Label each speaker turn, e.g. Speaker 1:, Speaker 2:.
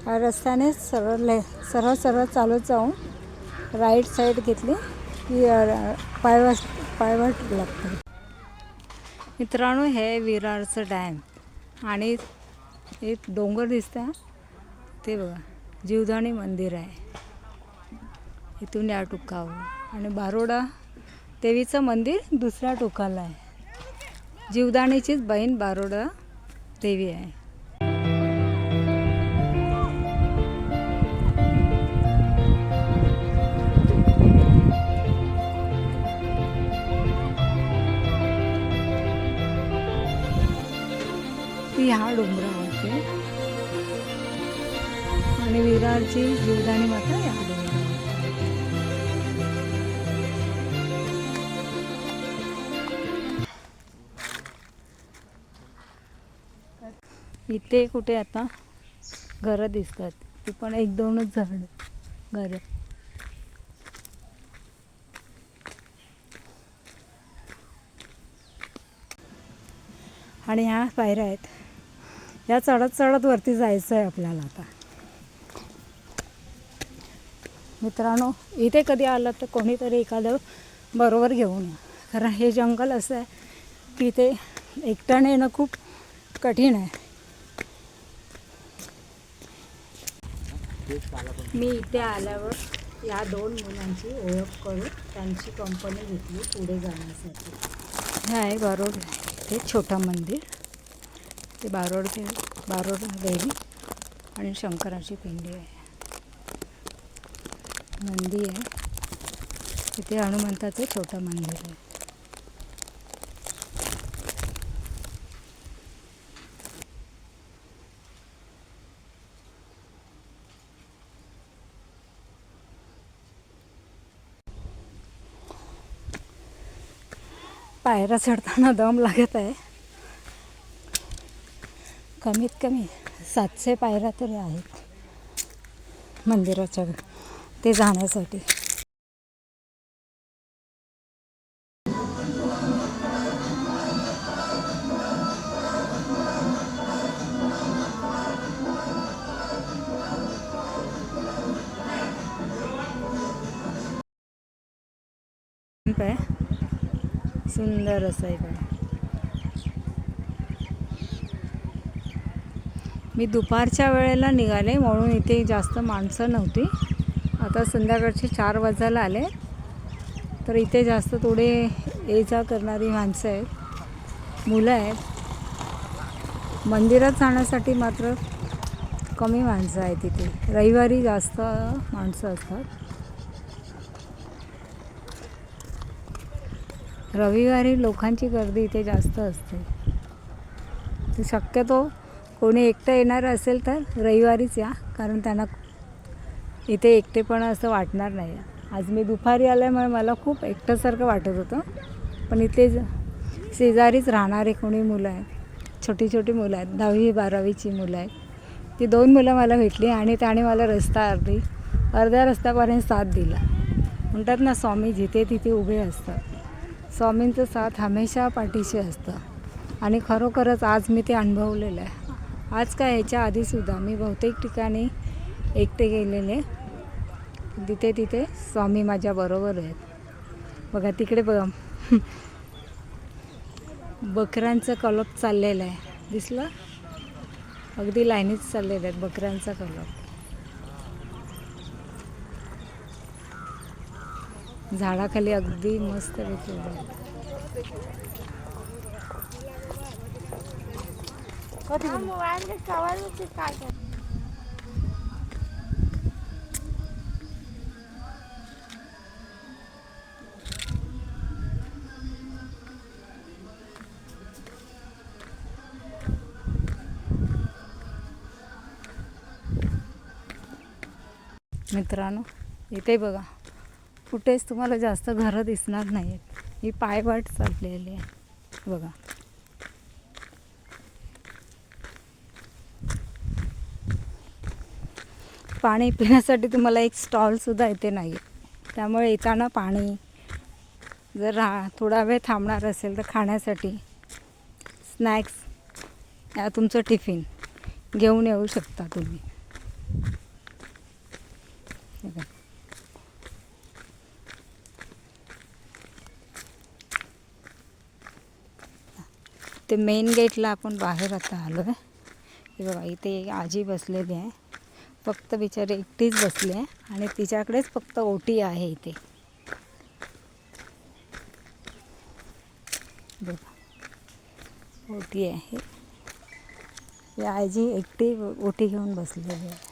Speaker 1: या रस्त्याने सरळ चालत जाऊन राईट साईड घेतली की पायवाट लागते. मित्रांनो, हे विरारचं डॅम आणि एक डोंगर दिसतं ते बघा, जीवदानी मंदिर आहे इथून या टोकावर. आणि बारोडा देवीचं मंदिर दुसऱ्या टोकाला आहे. जीवदानीचीच बहीण बारोडा देवी आहे. ती ह्या डोंगरावरती आणि विरारची जीवदानी माता या डोंगरावर. इथे कुठे आता घरं दिसतात, ती पण 1-2च घरं. आणि ह्या पायऱ्या आहेत, या चढत वरती जायचं आहे आपल्याला आता. मित्रांनो, इथे कधी आलं तर कोणीतरी एखादं बरोबर घेऊन या, कारण हे जंगल असं आहे की इथे एकट्याने येणं खूप कठीण आहे. मी इथे आल्यावर या 2 मुलांची ओळख करून त्यांची कंपनी घेतली पुढे जाण्यासाठी. हे आहे बारोड, हे छोटं मंदिर, ते बारोड देवी आणि शंकराची पिंडी आहे. नंदी आहे तिथे, हनुमंताचं छोटं मंदिर आहे. पायऱ्या चढताना दम लागत आहे. कमीत कमी 700 पायऱ्या तरी आहेत मंदिराच्या ते जाण्यासाठी. सुंदर असं आहे बघा. मी दुपारच्या वेळेला निघाले म्हणून इथे जास्त माणसं नव्हती. आता संध्याकाळचे 4 वाजायला आले तर इथे जास्त थोडे ये जा करणारी माणसं आहेत, मुलं आहेत. मंदिरात जाण्यासाठी मात्र कमी माणसं आहेत इथे. रविवारी जास्त माणसं असतात. रविवारी लोकांची गर्दी इथे जास्त असते. तर शक्यतो कोणी एकटं येणार असेल तर रविवारीच या, कारण त्यांना इथे एकटेपणा असं वाटणार नाही. आज मी दुपारी आल्यामुळे मला खूप एकटंसारखं वाटत होतं, पण इथे शेजारीच राहणारे कोणी मुलं आहेत, छोटी मुलं आहेत, 10वी-12वीची मुलं आहेत. ती 2 मुलं मला भेटली आणि त्याने मला अर्ध्या रस्त्यापर्यंत साथ दिला. म्हणतात ना, स्वामी जिथे तिथे उभे असतात. स्वामींचं साथ हमेशा पाठीशी असतं आणि खरोखरच आज मी ते अनुभवलेलं आहे. आज काय, ह्याच्या आधीसुद्धा मी बहुतेक ठिकाणी एकटे गेलेले, तिथे स्वामी माझ्या बरोबर आहेत. बघा तिकडे बघा, बकऱ्यांचं कलप चाललेलं आहे, दिसलं? अगदी लाईनीच चाललेलं आहेत बकऱ्यांचा कलप. झाडाखाली अगदी मस्त पैकी. मित्रांनो, इथे बघा, कुठेच तुम्हाला जास्त घरं दिसणार नाहीत. ही पायवाट चाललेली आहे बघा. पाणी पिण्यासाठी तुम्हाला एक स्टॉलसुद्धा इथे नाही आहे. त्यामुळे येताना पाणी, जर थोडा वेळ थांबणार असेल तर खाण्यासाठी स्नॅक्स या तुमचं टिफिन घेऊन येऊ शकता तुम्ही. हे बघ. ते मेन गेटला आपण बाहेर आता आलो आहे. हे बघा इथे एक आजी बसलेली आहे. फक्त बिचारी एकटीच बसली आहे आणि तिच्याकडेच फक्त ओटी आहे इथे. बघा ओटी आहे. ही आजी एकटी ओटी घेऊन बसलेली आहे.